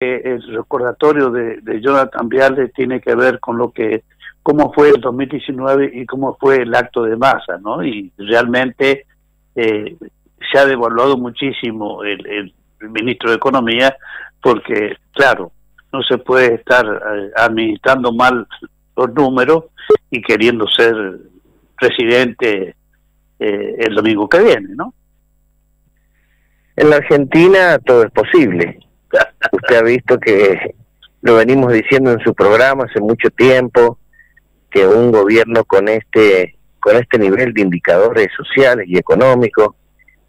el recordatorio de Jonathan Viale tiene que ver con cómo fue el 2019 y cómo fue el acto de Massa, ¿no? Y realmente se ha devaluado muchísimo el ministro de Economía porque, claro, no se puede estar administrando mal los números y queriendo ser presidente el domingo que viene, ¿no? En la Argentina todo es posible. Usted ha visto que lo venimos diciendo en su programa hace mucho tiempo, que un gobierno con este nivel de indicadores sociales y económicos,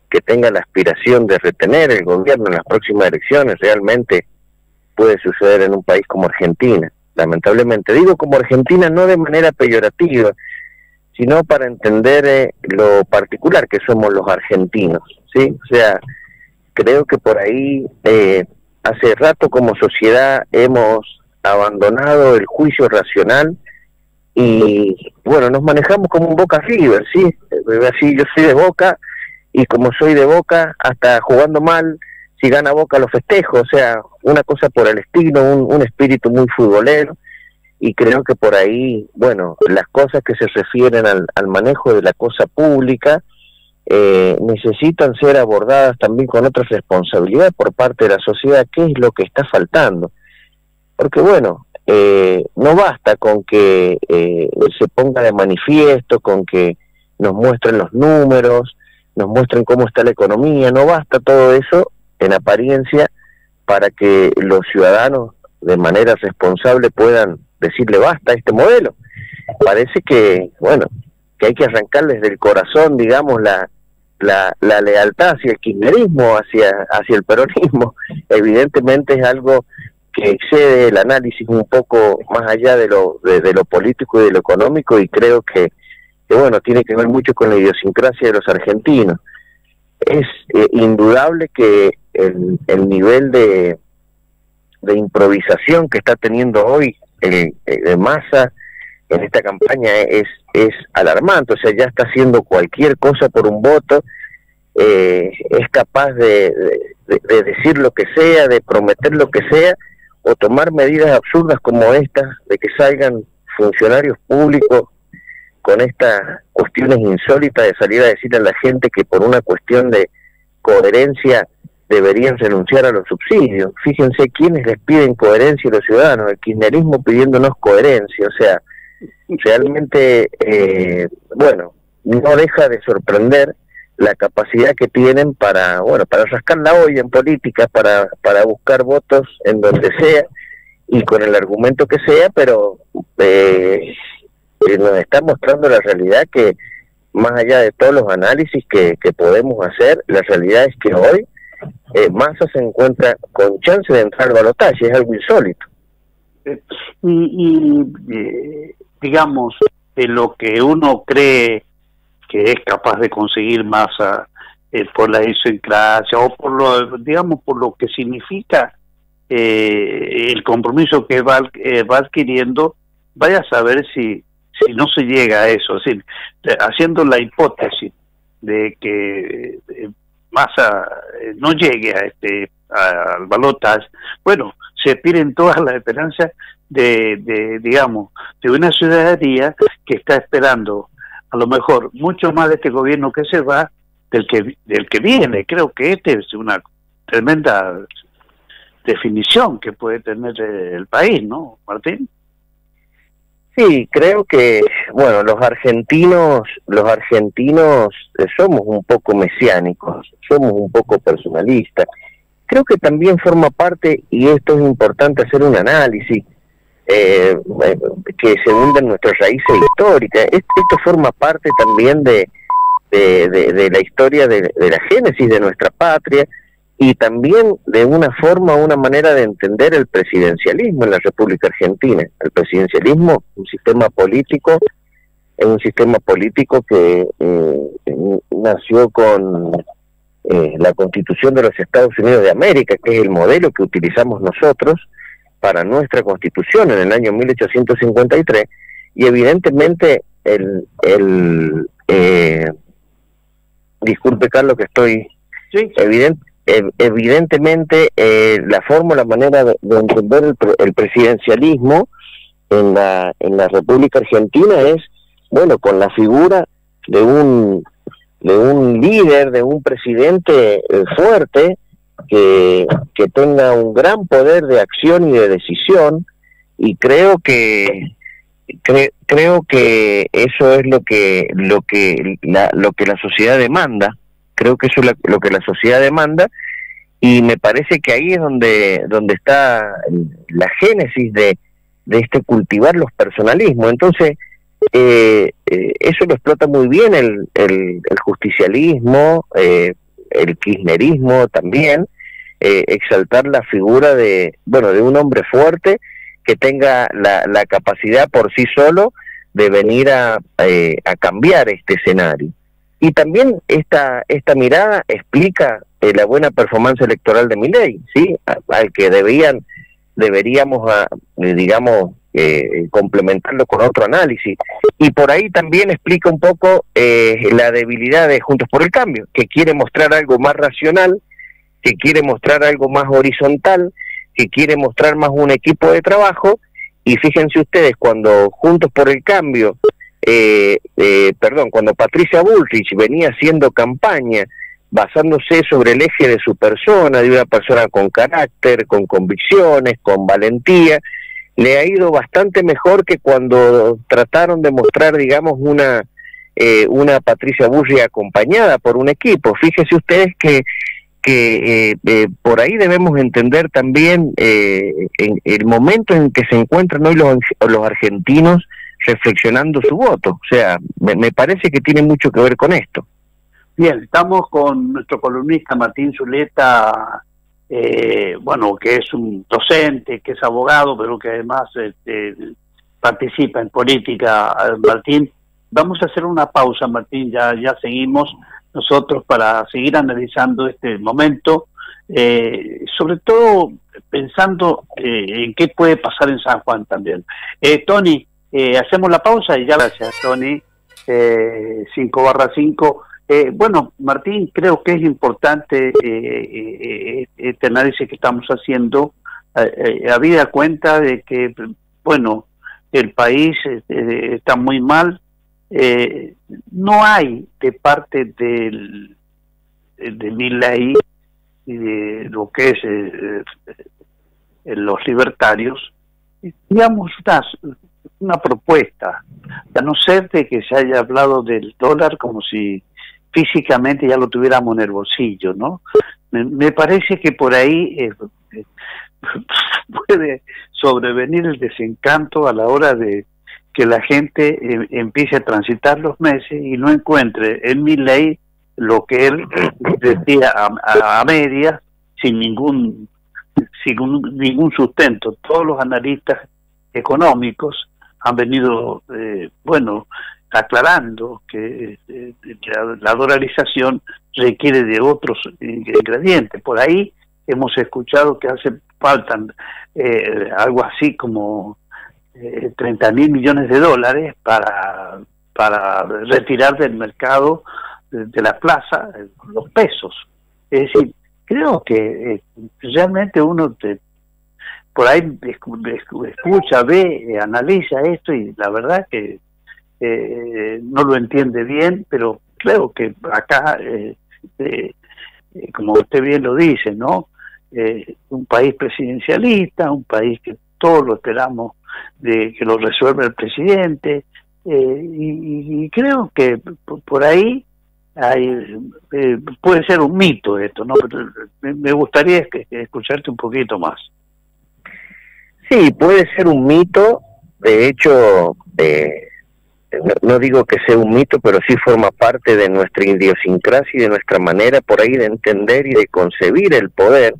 que tenga la aspiración de retener el gobierno en las próximas elecciones, realmente puede suceder en un país como Argentina. Lamentablemente, digo como Argentina no de manera peyorativa, sino para entender lo particular que somos los argentinos, ¿sí? O sea, creo que por ahí hace rato como sociedad hemos abandonado el juicio racional y, bueno, nos manejamos como un Boca River, ¿sí? Así yo soy de Boca y como soy de Boca, hasta jugando mal, si gana Boca lo festejo, o sea, una cosa por el estilo, un espíritu muy futbolero, y creo que por ahí, bueno, las cosas que se refieren al manejo de la cosa pública necesitan ser abordadas también con otra responsabilidad por parte de la sociedad. ¿Qué es lo que está faltando? Porque bueno, no basta con que se ponga de manifiesto, con que nos muestren los números, nos muestren cómo está la economía, no basta todo eso en apariencia para que los ciudadanos de manera responsable puedan decirle basta a este modelo. Parece que, bueno, que hay que arrancar desde el corazón, digamos, la lealtad hacia el kirchnerismo, hacia el peronismo. Evidentemente es algo que excede el análisis un poco más allá de lo político y de lo económico, y creo que bueno, tiene que ver mucho con la idiosincrasia de los argentinos. Es indudable que el nivel de improvisación que está teniendo hoy de Massa en esta campaña es alarmante. O sea, ya está haciendo cualquier cosa por un voto, es capaz de decir lo que sea, de prometer lo que sea, o tomar medidas absurdas como estas, de que salgan funcionarios públicos con estas cuestiones insólitas de salir a decirle a la gente que por una cuestión de coherencia deberían renunciar a los subsidios. Fíjense quiénes les piden coherencia a los ciudadanos, el kirchnerismo pidiéndonos coherencia. O sea, realmente, bueno, no deja de sorprender la capacidad que tienen para rascar la olla en política, para buscar votos en donde sea y con el argumento que sea, pero nos está mostrando la realidad que, más allá de todos los análisis que podemos hacer, la realidad es que hoy Massa se encuentra con chance de entrar al balotaje, es algo insólito. Digamos, de lo que uno cree que es capaz de conseguir Massa por la idiosincrasia o por lo que significa el compromiso que va adquiriendo, vaya a saber si no se llega a eso. Es decir, haciendo la hipótesis de que Massa no llegue al balotaje, bueno, se pierden todas las esperanzas de una ciudadanía que está esperando a lo mejor mucho más de este gobierno que se va del que viene. Creo que es una tremenda definición que puede tener el país, ¿no, Martín? Sí, creo que, bueno, los argentinos somos un poco mesiánicos, somos un poco personalistas. Creo que también forma parte, y esto es importante hacer un análisis, que se hunde en nuestras raíces históricas. Esto forma parte también de la historia de la génesis de nuestra patria, y también de una manera de entender el presidencialismo en la República Argentina. El presidencialismo, es un sistema político que nació con la Constitución de los Estados Unidos de América, que es el modelo que utilizamos nosotros para nuestra Constitución en el año 1853, y evidentemente disculpe, Carlos, que estoy... Sí. evidentemente la forma, la manera de entender el presidencialismo en la República Argentina es, bueno, con la figura de un líder, de un presidente fuerte, que tenga un gran poder de acción y de decisión, y creo que eso es lo que la sociedad demanda. Creo que eso es lo que la sociedad demanda, y me parece que ahí es donde está la génesis de cultivar los personalismos. Entonces eso lo explota muy bien el justicialismo, el kirchnerismo también, exaltar la figura de un hombre fuerte que tenga la capacidad por sí solo de venir a cambiar este escenario. Y también esta mirada explica la buena performance electoral de Milei, ¿sí? Al que deberíamos digamos, complementarlo con otro análisis. Y por ahí también explica un poco la debilidad de Juntos por el Cambio, que quiere mostrar algo más racional, que quiere mostrar algo más horizontal, que quiere mostrar más un equipo de trabajo. Y fíjense ustedes, cuando Juntos por el Cambio, cuando Patricia Bullrich venía haciendo campaña basándose sobre el eje de su persona, de una persona con carácter, con convicciones, con valentía, le ha ido bastante mejor que cuando trataron de mostrar, digamos, una Patricia Bullrich acompañada por un equipo. Fíjense ustedes que por ahí debemos entender también en el momento en que se encuentran hoy los argentinos reflexionando su voto. O sea, me parece que tiene mucho que ver con esto. Bien, estamos con nuestro columnista Martín Zuleta, que es un docente, que es abogado, pero que además participa en política. Martín, vamos a hacer una pausa, Martín, ya seguimos nosotros para seguir analizando este momento, sobre todo pensando en qué puede pasar en San Juan también. Tony, hacemos la pausa y ya. Gracias, Tony. 5/5. Martín, creo que es importante este análisis que estamos haciendo, habida cuenta de que, el país está muy mal. No hay de parte de Milei y de lo que es los libertarios, digamos, una propuesta, a no ser de que se haya hablado del dólar como si físicamente ya lo tuviéramos en el bolsillo, ¿no? Me parece que por ahí puede sobrevenir el desencanto a la hora de que la gente empiece a transitar los meses y no encuentre en Milei lo que él decía a medias, sin ningún sustento. Todos los analistas económicos han venido, aclarando que la dolarización requiere de otros ingredientes. Por ahí hemos escuchado que faltan algo así como 30.000 millones de dólares para retirar del mercado de la plaza los pesos. Es decir, creo que realmente uno por ahí escucha, ve, analiza esto y la verdad que no lo entiende bien, pero creo que acá, como usted bien lo dice, ¿no? Un país presidencialista, un país que todos lo esperamos de que lo resuelva el presidente, y creo que por ahí puede ser un mito esto, ¿no? Pero me gustaría escucharte un poquito más. Sí, puede ser un mito. De hecho, no digo que sea un mito, pero sí forma parte de nuestra idiosincrasia y de nuestra manera por ahí de entender y de concebir el poder.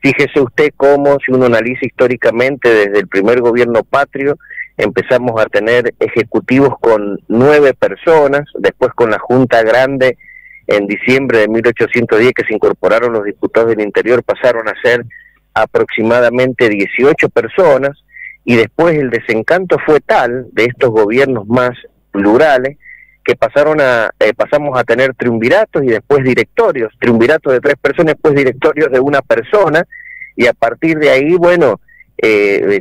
Fíjese usted cómo, si uno analiza históricamente, desde el primer gobierno patrio empezamos a tener ejecutivos con 9 personas, después con la Junta Grande en diciembre de 1810 que se incorporaron los diputados del interior, pasaron a ser aproximadamente 18 personas, y después el desencanto fue tal de estos gobiernos más plurales que pasamos a tener triunviratos y después directorios, triunviratos de 3 personas, después directorios de 1 persona, y a partir de ahí, bueno,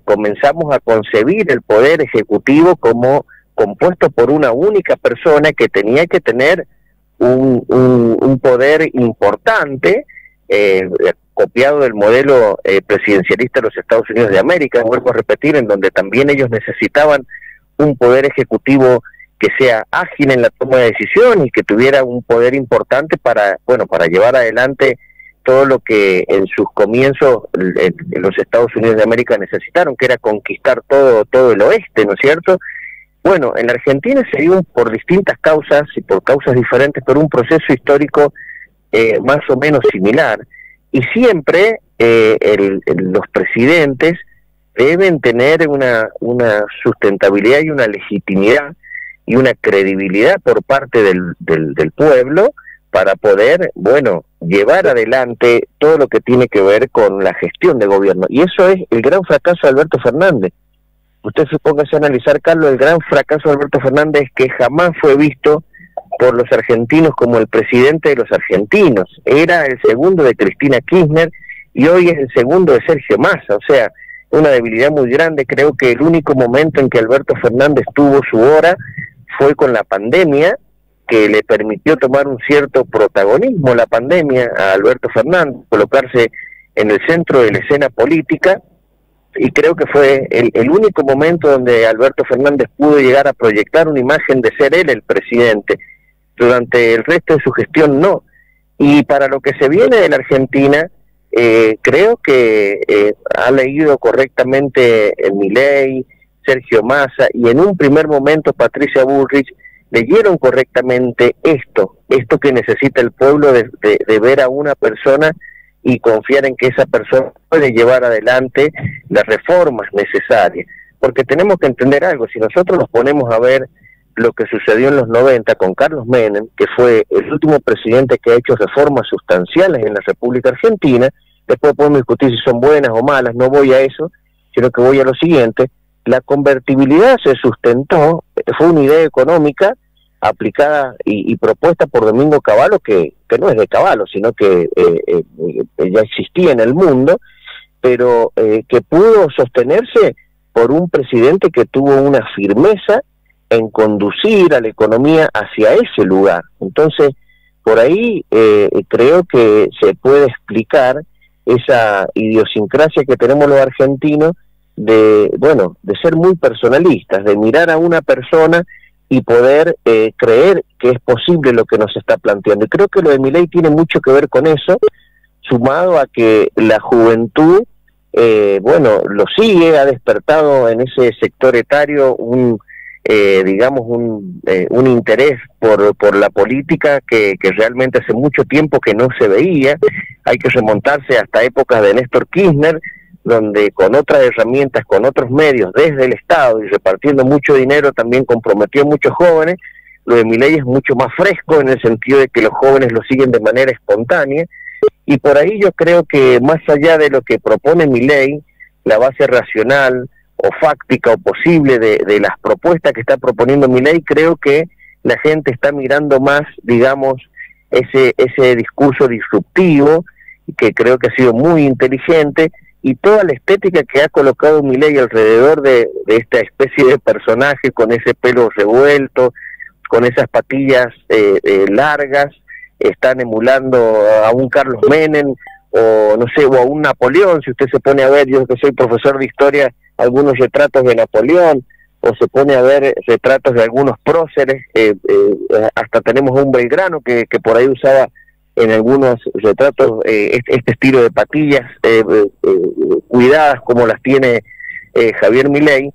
comenzamos a concebir el Poder Ejecutivo como compuesto por una única persona que tenía que tener un poder importante, copiado del modelo presidencialista de los Estados Unidos de América, vuelvo a repetir, en donde también ellos necesitaban un Poder Ejecutivo que sea ágil en la toma de decisión y que tuviera un poder importante para llevar adelante todo lo que en sus comienzos en los Estados Unidos de América necesitaron, que era conquistar todo el oeste, ¿no es cierto? Bueno, en la Argentina se dio por distintas causas y por causas diferentes, pero un proceso histórico más o menos similar. Y siempre los presidentes deben tener una sustentabilidad y una legitimidad y una credibilidad por parte del pueblo para poder, llevar adelante todo lo que tiene que ver con la gestión de gobierno. Y eso es el gran fracaso de Alberto Fernández. Usted póngase a analizar, Carlos, el gran fracaso de Alberto Fernández es que jamás fue visto por los argentinos como el presidente de los argentinos. Era el segundo de Cristina Kirchner y hoy es el segundo de Sergio Massa. O sea, una debilidad muy grande. Creo que el único momento en que Alberto Fernández tuvo su hora fue con la pandemia, que le permitió tomar un cierto protagonismo la pandemia a Alberto Fernández, colocarse en el centro de la escena política, y creo que fue el único momento donde Alberto Fernández pudo llegar a proyectar una imagen de ser él el presidente. Durante el resto de su gestión no. Y para lo que se viene de la Argentina, creo que ha leído correctamente Milei, Sergio Massa, y en un primer momento Patricia Bullrich leyeron correctamente esto que necesita el pueblo de ver a una persona y confiar en que esa persona puede llevar adelante las reformas necesarias. Porque tenemos que entender algo, si nosotros nos ponemos a ver lo que sucedió en los 90 con Carlos Menem, que fue el último presidente que ha hecho reformas sustanciales en la República Argentina, después podemos discutir si son buenas o malas, no voy a eso, sino que voy a lo siguiente: la convertibilidad se sustentó, fue una idea económica aplicada y propuesta por Domingo Cavallo, que no es de Cavallo, sino que ya existía en el mundo, pero que pudo sostenerse por un presidente que tuvo una firmeza en conducir a la economía hacia ese lugar. Entonces, por ahí creo que se puede explicar esa idiosincrasia que tenemos los argentinos de ser muy personalistas, de mirar a una persona y poder creer que es posible lo que nos está planteando. Y creo que lo de Milei tiene mucho que ver con eso, sumado a que la juventud, lo sigue, ha despertado en ese sector etario un interés por la política que realmente hace mucho tiempo que no se veía. Hay que remontarse hasta épocas de Néstor Kirchner, donde con otras herramientas, con otros medios, desde el Estado y repartiendo mucho dinero, también comprometió a muchos jóvenes. Lo de Milei es mucho más fresco en el sentido de que los jóvenes lo siguen de manera espontánea, y por ahí yo creo que más allá de lo que propone Milei, la base racional o fáctica o posible de las propuestas que está proponiendo Milei, creo que la gente está mirando más, ese discurso disruptivo, que creo que ha sido muy inteligente, y toda la estética que ha colocado Milei alrededor de esta especie de personaje, con ese pelo revuelto, con esas patillas largas, están emulando a un Carlos Menem, o a un Napoleón. Si usted se pone a ver, yo que soy profesor de historia, algunos retratos de Napoleón, o se pone a ver retratos de algunos próceres, hasta tenemos un Belgrano que por ahí usaba en algunos retratos este estilo de patillas cuidadas como las tiene Javier Milei.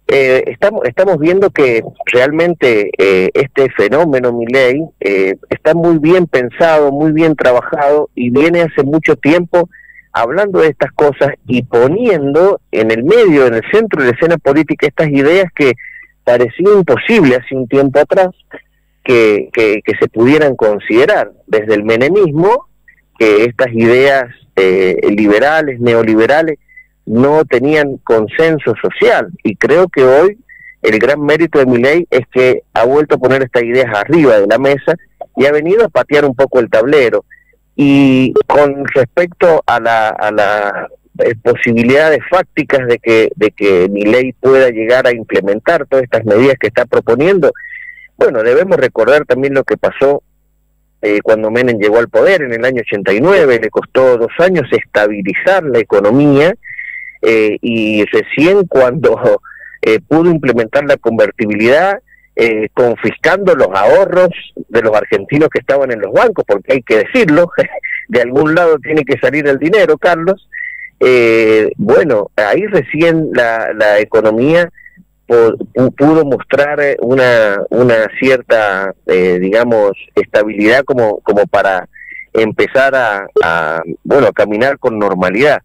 Estamos viendo que realmente este fenómeno Milei está muy bien pensado, muy bien trabajado, y viene hace mucho tiempo hablando de estas cosas y poniendo en el medio, en el centro de la escena política, estas ideas que parecía imposible hace un tiempo atrás que se pudieran considerar. Desde el menemismo, que estas ideas liberales, neoliberales, no tenían consenso social, y creo que hoy el gran mérito de Milei es que ha vuelto a poner estas ideas arriba de la mesa y ha venido a patear un poco el tablero. Y con respecto a la posibilidades fácticas de que Milei pueda llegar a implementar todas estas medidas que está proponiendo, bueno, debemos recordar también lo que pasó cuando Menem llegó al poder en el año 89, le costó 2 años estabilizar la economía, y recién cuando pudo implementar la convertibilidad, confiscando los ahorros de los argentinos que estaban en los bancos, porque hay que decirlo, de algún lado tiene que salir el dinero, Carlos. Bueno, ahí recién la economía pudo mostrar una cierta, digamos, estabilidad como para empezar a caminar con normalidad.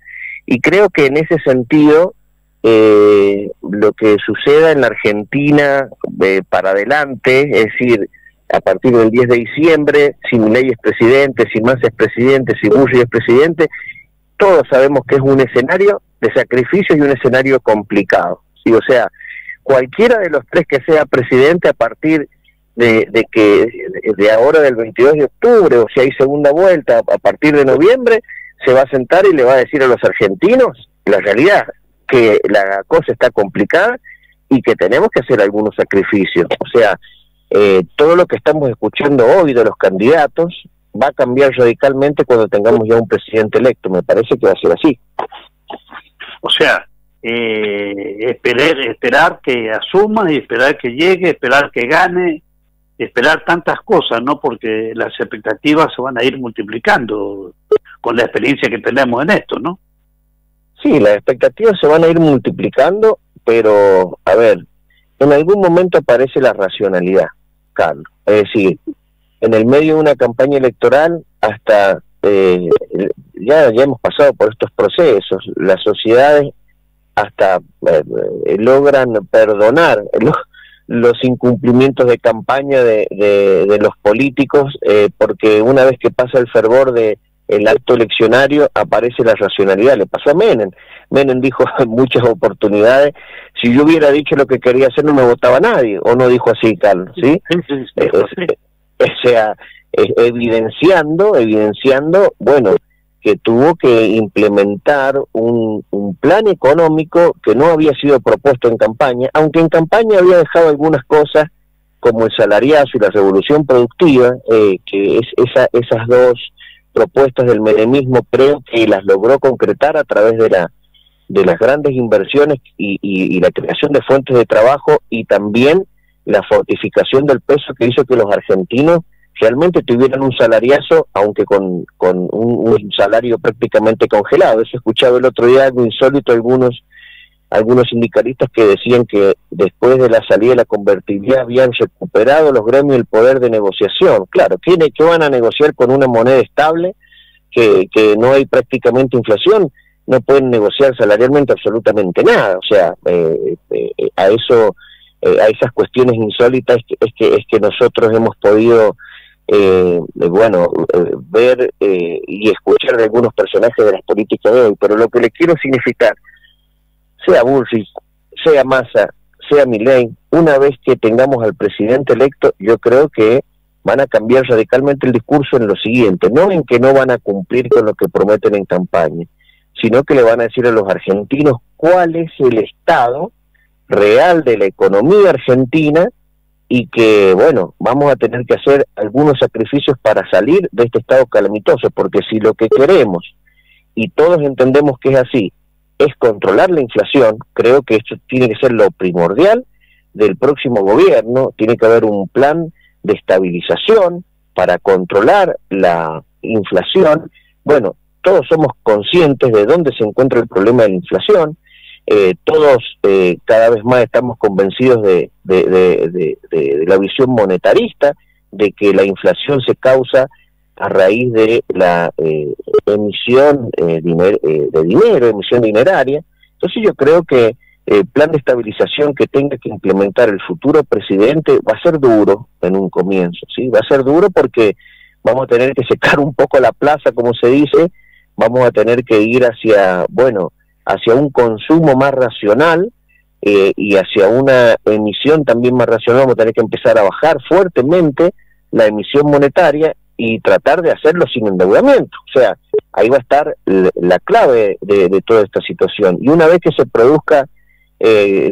Y creo que en ese sentido, lo que suceda en la Argentina para adelante, es decir, a partir del 10 de diciembre, si Milei es presidente, si Massa es presidente, si Bullrich es presidente, todos sabemos que es un escenario de sacrificio y un escenario complicado, ¿sí? O sea, cualquiera de los tres que sea presidente a partir de ahora del 22 de octubre, o si hay segunda vuelta a partir de noviembre, se va a sentar y le va a decir a los argentinos la realidad, que la cosa está complicada y que tenemos que hacer algunos sacrificios. O sea, todo lo que estamos escuchando hoy de los candidatos va a cambiar radicalmente cuando tengamos ya un presidente electo. Me parece que va a ser así. O sea, esperar que asuma y esperar que llegue, esperar que gane, esperar tantas cosas, ¿no? Porque las expectativas se van a ir multiplicando con la experiencia que tenemos en esto, ¿no? Sí, las expectativas se van a ir multiplicando, pero, a ver, en algún momento aparece la racionalidad, Carlos. Es decir, en el medio de una campaña electoral, hasta ya hemos pasado por estos procesos, las sociedades hasta logran perdonar los incumplimientos de campaña de los políticos, porque una vez que pasa el fervor de el acto eleccionario aparece la racionalidad. Le pasó a Menem. Menem dijo en muchas oportunidades, si yo hubiera dicho lo que quería hacer no me votaba nadie, o no dijo así, Carlos, ¿sí? O sea, evidenciando, bueno, que tuvo que implementar un plan económico que no había sido propuesto en campaña, aunque en campaña había dejado algunas cosas como el salariazo y la revolución productiva, que esas dos propuestas del menemismo creo que las logró concretar a través de las grandes inversiones y la creación de fuentes de trabajo, y también la fortificación del peso, que hizo que los argentinos realmente tuvieran un salariazo, aunque con un salario prácticamente congelado. Eso escuchaba el otro día algo insólito, algunos sindicalistas que decían que después de la salida de la convertibilidad habían recuperado los gremios el poder de negociación. Claro, ¿qué van a negociar con una moneda estable, que no hay prácticamente inflación? No pueden negociar salarialmente absolutamente nada. O sea, a esas cuestiones insólitas es que nosotros hemos podido ver y escuchar de algunos personajes de las políticas de hoy. Pero lo que le quiero significar, sea Bullrich, sea Massa, sea Milei, una vez que tengamos al presidente electo, yo creo que van a cambiar radicalmente el discurso en lo siguiente, no en que no van a cumplir con lo que prometen en campaña, sino que le van a decir a los argentinos cuál es el estado real de la economía argentina, y que, bueno, vamos a tener que hacer algunos sacrificios para salir de este estado calamitoso, porque si lo que queremos, y todos entendemos que es así, es controlar la inflación, creo que esto tiene que ser lo primordial del próximo gobierno. Tiene que haber un plan de estabilización para controlar la inflación. Bueno, todos somos conscientes de dónde se encuentra el problema de la inflación, todos cada vez más estamos convencidos de la visión monetarista, de que la inflación se causa a raíz de la emisión de dinero, emisión dineraria. Entonces yo creo que el plan de estabilización que tenga que implementar el futuro presidente va a ser duro en un comienzo, ¿sí? Va a ser duro porque vamos a tener que secar un poco la plaza, como se dice, vamos a tener que ir hacia un consumo más racional, y hacia una emisión también más racional, vamos a tener que empezar a bajar fuertemente la emisión monetaria y tratar de hacerlo sin endeudamiento. O sea, ahí va a estar la clave de toda esta situación. Y una vez que se produzca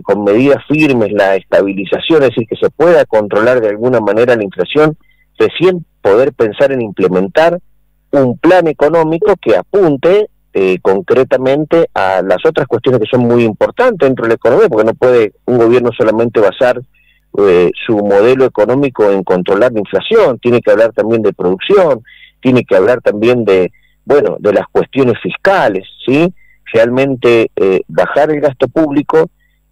con medidas firmes la estabilización, es decir, que se pueda controlar de alguna manera la inflación, recién poder pensar en implementar un plan económico que apunte concretamente a las otras cuestiones que son muy importantes dentro de la economía, porque no puede un gobierno solamente basar su modelo económico en controlar la inflación, tiene que hablar también de producción, tiene que hablar también de, bueno, de las cuestiones fiscales, ¿sí? Realmente bajar el gasto público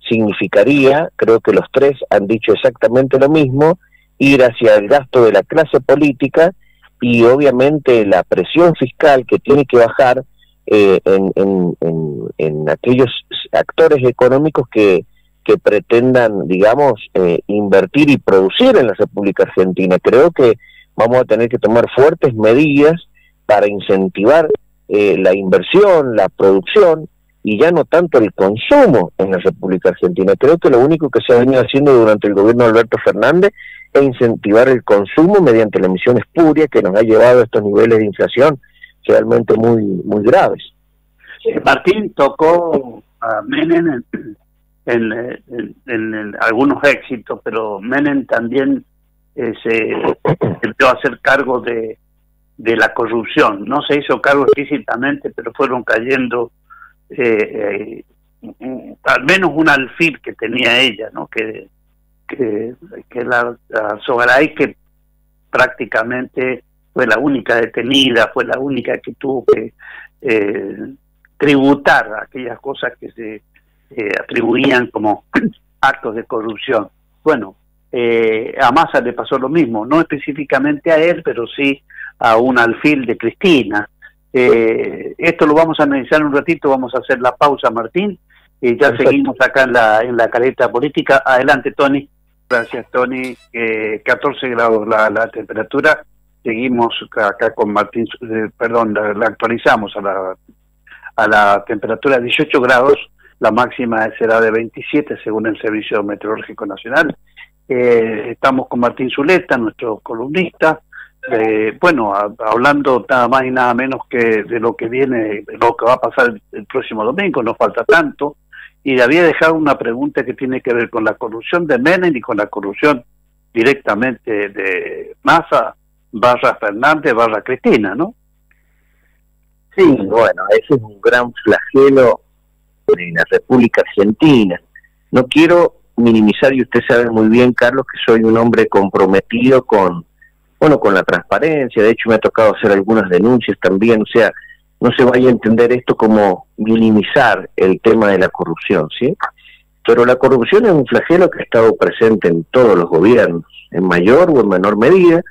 significaría, creo que los tres han dicho exactamente lo mismo, ir hacia el gasto de la clase política y obviamente la presión fiscal que tiene que bajar en aquellos actores económicos que pretendan, digamos, invertir y producir en la República Argentina. Creo que vamos a tener que tomar fuertes medidas para incentivar la inversión, la producción, y ya no tanto el consumo en la República Argentina. Creo que lo único que se ha venido haciendo durante el gobierno de Alberto Fernández es incentivar el consumo mediante la emisión espuria que nos ha llevado a estos niveles de inflación realmente muy graves. Martín tocó a Menem en algunos éxitos, pero Menem también se empezó a hacer cargo de la corrupción. No se hizo cargo explícitamente, pero fueron cayendo al menos un alfil que tenía ella, ¿no? Que la Sogaray, que prácticamente fue la única detenida, fue la única que tuvo que tributar aquellas cosas que se atribuían como actos de corrupción. Bueno, a Massa le pasó lo mismo, no específicamente a él, pero sí a un alfil de Cristina. Esto lo vamos a analizar un ratito, vamos a hacer la pausa, Martín, y ya Perfecto. Seguimos acá en la caleta política. Adelante, Tony. Gracias, Tony. 14 grados la temperatura. Seguimos acá con Martín, perdón, la actualizamos a la temperatura de 18 grados, la máxima será de 27 según el Servicio Meteorológico Nacional. Estamos con Martín Zuleta, nuestro columnista, bueno, hablando nada más y nada menos que de lo que viene, de lo que va a pasar el próximo domingo, no falta tanto, y le había dejado una pregunta que tiene que ver con la corrupción de Menem y con la corrupción directamente de Massa, Fernández, Cristina, ¿no? Sí, bueno, ese es un gran flagelo en la República Argentina. No quiero minimizar, y usted sabe muy bien, Carlos, que soy un hombre comprometido con la transparencia. De hecho, me ha tocado hacer algunas denuncias también. O sea, no se vaya a entender esto como minimizar el tema de la corrupción, ¿sí? Pero la corrupción es un flagelo que ha estado presente en todos los gobiernos, en mayor o en menor medida,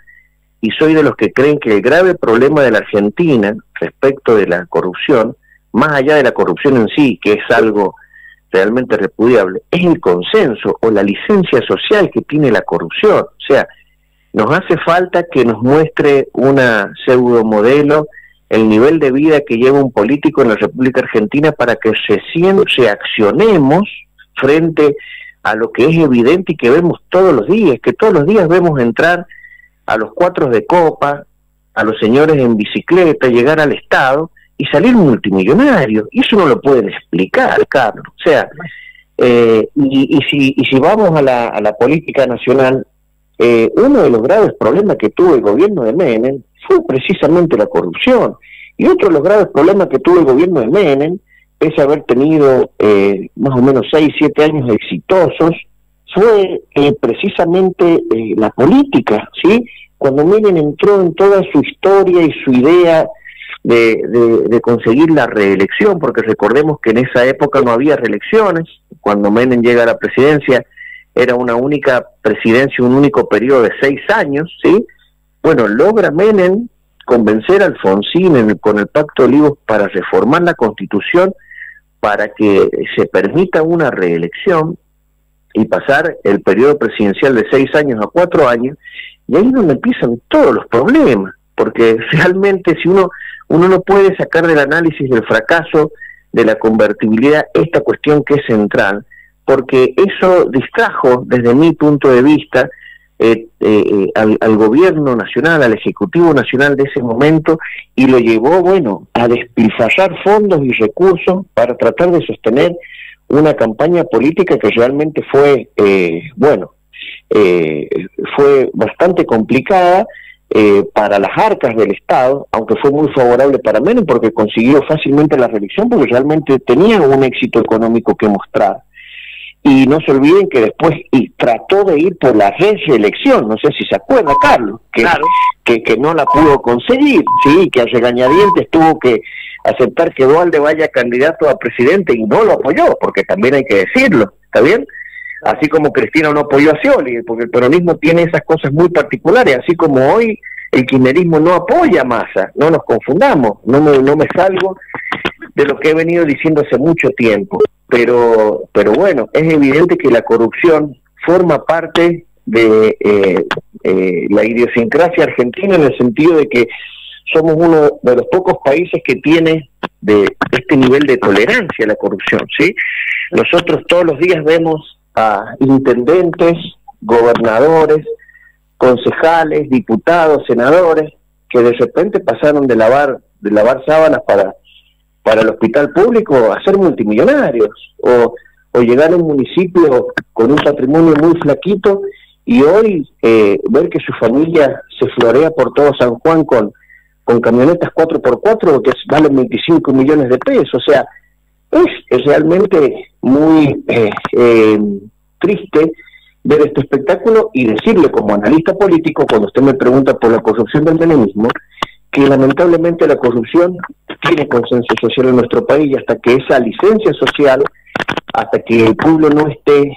y soy de los que creen que el grave problema de la Argentina respecto de la corrupción, más allá de la corrupción en sí, que es algo realmente repudiable, es el consenso o la licencia social que tiene la corrupción. O sea, nos hace falta que nos muestre una pseudo modelo el nivel de vida que lleva un político en la República Argentina para que se accionemos frente a lo que es evidente y que vemos todos los días, que todos los días vemos entrar a los cuatros de copa, a los señores en bicicleta, llegar al Estado y salir multimillonarios. Y eso no lo pueden explicar, Carlos. O sea, si vamos a la política nacional, uno de los graves problemas que tuvo el gobierno de Menem fue precisamente la corrupción. Y otro de los graves problemas que tuvo el gobierno de Menem, pese a haber tenido más o menos 6, 7 años exitosos, fue precisamente la política, ¿sí? Cuando Menem entró en toda su historia y su idea de conseguir la reelección, porque recordemos que en esa época no había reelecciones, cuando Menem llega a la presidencia era una única presidencia, un único periodo de 6 años, ¿sí? Bueno, logra Menem convencer a Alfonsín con el Pacto de Olivos para reformar la Constitución para que se permita una reelección y pasar el periodo presidencial de 6 años a 4 años, y ahí es donde empiezan todos los problemas, porque realmente si uno no puede sacar del análisis del fracaso de la convertibilidad esta cuestión que es central, porque eso distrajo, desde mi punto de vista, al gobierno nacional, al Ejecutivo Nacional de ese momento, y lo llevó, bueno, a despilfarrar fondos y recursos para tratar de sostener una campaña política que realmente fue, fue bastante complicada para las arcas del Estado, aunque fue muy favorable para Menem porque consiguió fácilmente la reelección porque realmente tenía un éxito económico que mostrar. Y no se olviden que después trató de ir por la reelección, no sé si se acuerda, Carlos, claro, que no la pudo conseguir, sí, que a regañadientes tuvo que aceptar que Duhalde vaya candidato a presidente y no lo apoyó, porque también hay que decirlo, ¿está bien? Así como Cristina no apoyó a Scioli, porque el peronismo tiene esas cosas muy particulares, así como hoy el kirchnerismo no apoya a Massa, no nos confundamos, no me salgo de lo que he venido diciendo hace mucho tiempo, pero bueno, es evidente que la corrupción forma parte de la idiosincrasia argentina, en el sentido de que somos uno de los pocos países que tiene de este nivel de tolerancia a la corrupción, ¿sí? Nosotros todos los días vemos a intendentes, gobernadores, concejales, diputados, senadores, que de repente pasaron de lavar sábanas para el hospital público a ser multimillonarios, o llegar a un municipio con un patrimonio muy flaquito y hoy ver que su familia se florea por todo San Juan con camionetas 4x4 que valen 25 millones de pesos. O sea, es realmente muy triste ver este espectáculo y decirle como analista político, cuando usted me pregunta por la corrupción del menemismo, que lamentablemente la corrupción tiene consenso social en nuestro país, y hasta que esa licencia social, hasta que el pueblo no esté,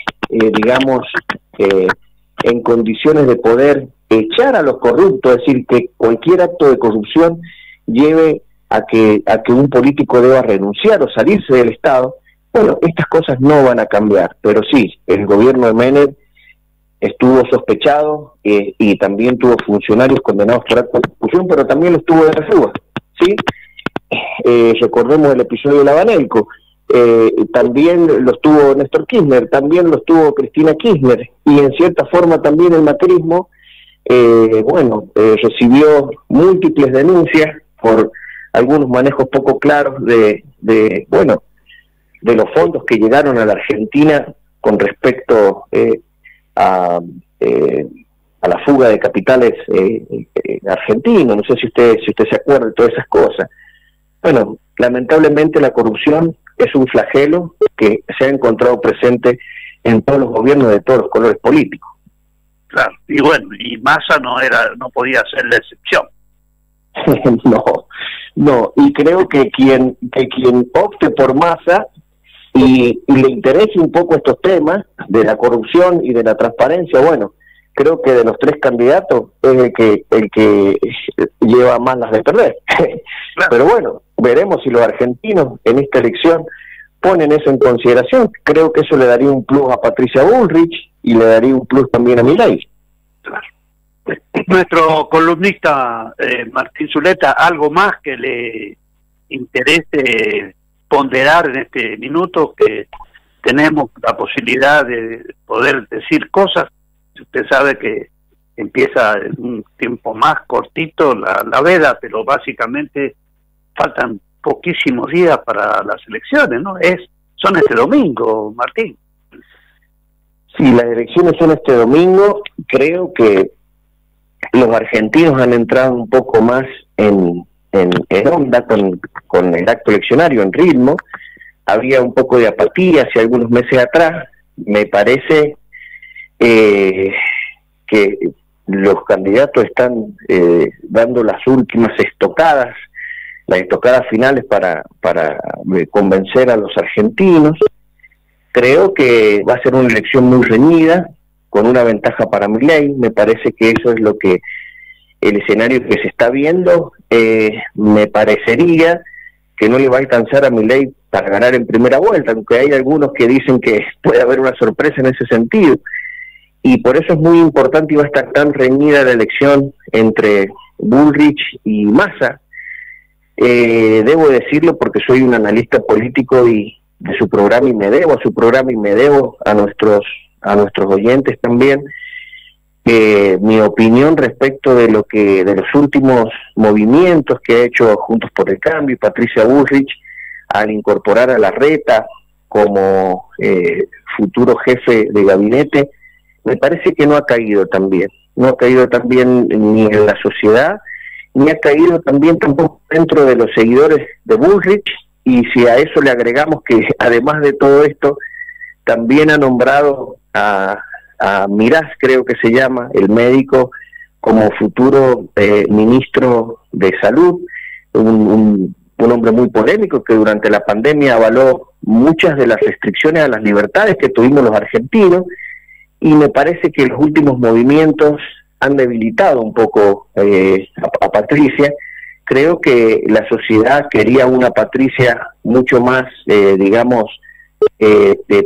en condiciones de poder echar a los corruptos, es decir, que cualquier acto de corrupción lleve a que un político deba renunciar o salirse del Estado, bueno, estas cosas no van a cambiar. Pero sí, el gobierno de Menem estuvo sospechado y también tuvo funcionarios condenados por acto de corrupción, pero también los tuvo de la fuga, ¿sí? Recordemos el episodio de la Banelco, también los tuvo Néstor Kirchner, también los tuvo Cristina Kirchner, y en cierta forma también el macrismo, recibió múltiples denuncias por algunos manejos poco claros de los fondos que llegaron a la Argentina con respecto a la fuga de capitales argentinos. No sé si usted se acuerda de todas esas cosas. Bueno, lamentablemente la corrupción es un flagelo que se ha encontrado presente en todos los gobiernos de todos los colores políticos. Claro, y bueno, y Massa no podía ser la excepción. No, y creo que quien opte por Massa y le interese un poco estos temas de la corrupción y de la transparencia, bueno, creo que de los tres candidatos es el que lleva más las de perder. Claro. Pero bueno, veremos si los argentinos en esta elección ponen eso en consideración. Creo que eso le daría un plus a Patricia Bullrich y le daría un plus también a Milei. Claro. Nuestro columnista Martín Zuleta, ¿algo más que le interese ponderar en este minuto, que tenemos la posibilidad de poder decir cosas? Usted sabe que empieza en un tiempo más cortito la veda, pero básicamente faltan poquísimos días para las elecciones, ¿no? Son este domingo, Martín. Sí, las elecciones son este domingo. Creo que los argentinos han entrado un poco más en onda con el acto eleccionario, en ritmo. Había un poco de apatía hace algunos meses atrás. Me parece que los candidatos están dando las últimas estocadas, las estocadas finales para convencer a los argentinos. Creo que va a ser una elección muy reñida, con una ventaja para Milei. Me parece que eso es lo que el escenario que se está viendo. Me parecería que no le va a alcanzar a Milei para ganar en primera vuelta, aunque hay algunos que dicen que puede haber una sorpresa en ese sentido. Y por eso es muy importante y va a estar tan reñida la elección entre Bullrich y Massa. Debo decirlo porque soy un analista político y su programa y me debo a su programa y me debo a nuestros oyentes también, mi opinión respecto de los últimos movimientos que ha hecho Juntos por el Cambio y Patricia Bullrich al incorporar a Larreta como futuro jefe de gabinete. Me parece que no ha caído tan bien, no ha caído tan bien ni en la sociedad, ni ha caído también tampoco dentro de los seguidores de Bullrich. Y si a eso le agregamos que además de todo esto también ha nombrado a Mirás, creo que se llama, el médico, como futuro ministro de Salud, un hombre muy polémico que durante la pandemia avaló muchas de las restricciones a las libertades que tuvimos los argentinos, y me parece que los últimos movimientos han debilitado un poco a Patricia. Creo que la sociedad quería una Patricia mucho más,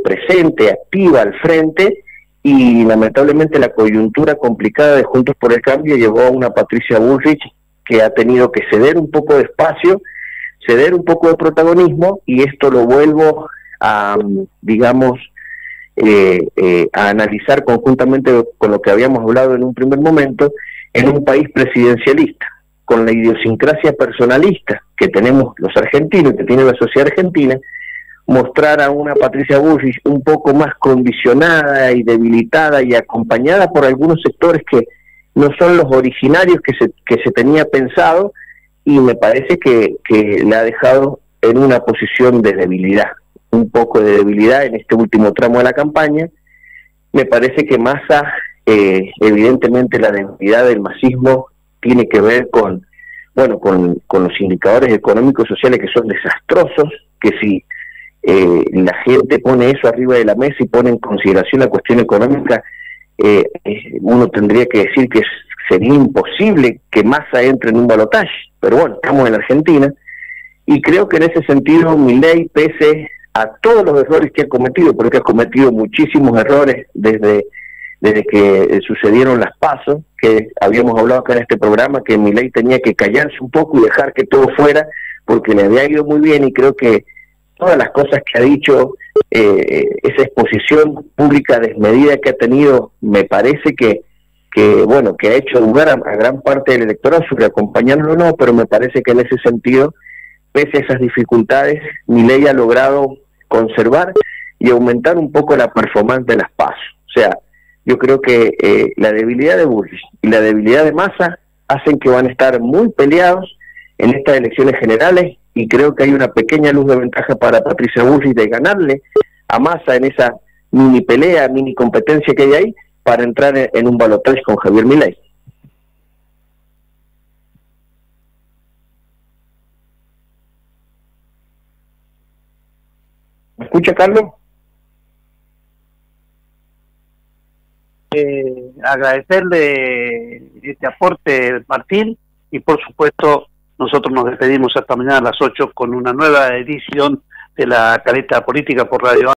presente, activa al frente, y lamentablemente la coyuntura complicada de Juntos por el Cambio llevó a una Patricia Bullrich que ha tenido que ceder un poco de espacio, ceder un poco de protagonismo, y esto lo vuelvo a, a analizar conjuntamente con lo que habíamos hablado en un primer momento, en un país presidencialista, con la idiosincrasia personalista que tenemos los argentinos, que tiene la sociedad argentina. Mostrar a una Patricia Bullrich un poco más condicionada y debilitada y acompañada por algunos sectores que no son los originarios que se tenía pensado, y me parece que la ha dejado en una posición de debilidad, un poco de debilidad en este último tramo de la campaña. Me parece que Massa, evidentemente la debilidad del masismo tiene que ver con los indicadores económicos y sociales que son desastrosos, que si la gente pone eso arriba de la mesa y pone en consideración la cuestión económica, uno tendría que decir que sería imposible que Massa entre en un balotaje, pero bueno, estamos en Argentina, y creo que en ese sentido Milei, pese a todos los errores que ha cometido, porque ha cometido muchísimos errores desde que sucedieron las PASO, que habíamos hablado acá en este programa, que Milei tenía que callarse un poco y dejar que todo fuera, porque le había ido muy bien, y creo que todas las cosas que ha dicho, esa exposición pública desmedida que ha tenido, me parece que ha hecho dudar a gran parte del electorado sobre acompañarlo o no, pero me parece que en ese sentido, pese a esas dificultades, Milei ha logrado conservar y aumentar un poco la performance de las PASO. O sea, yo creo que la debilidad de Bullrich y la debilidad de Massa hacen que van a estar muy peleados en estas elecciones generales, y creo que hay una pequeña luz de ventaja para Patricia Bullrich de ganarle a Massa en esa mini pelea, mini competencia que hay ahí, para entrar en un balotaje con Javier Milei. ¿Me escucha, Carlos? Agradecerle este aporte, Martín, y por supuesto nosotros nos despedimos hasta mañana a las 8 con una nueva edición de la Caleta Política por Radio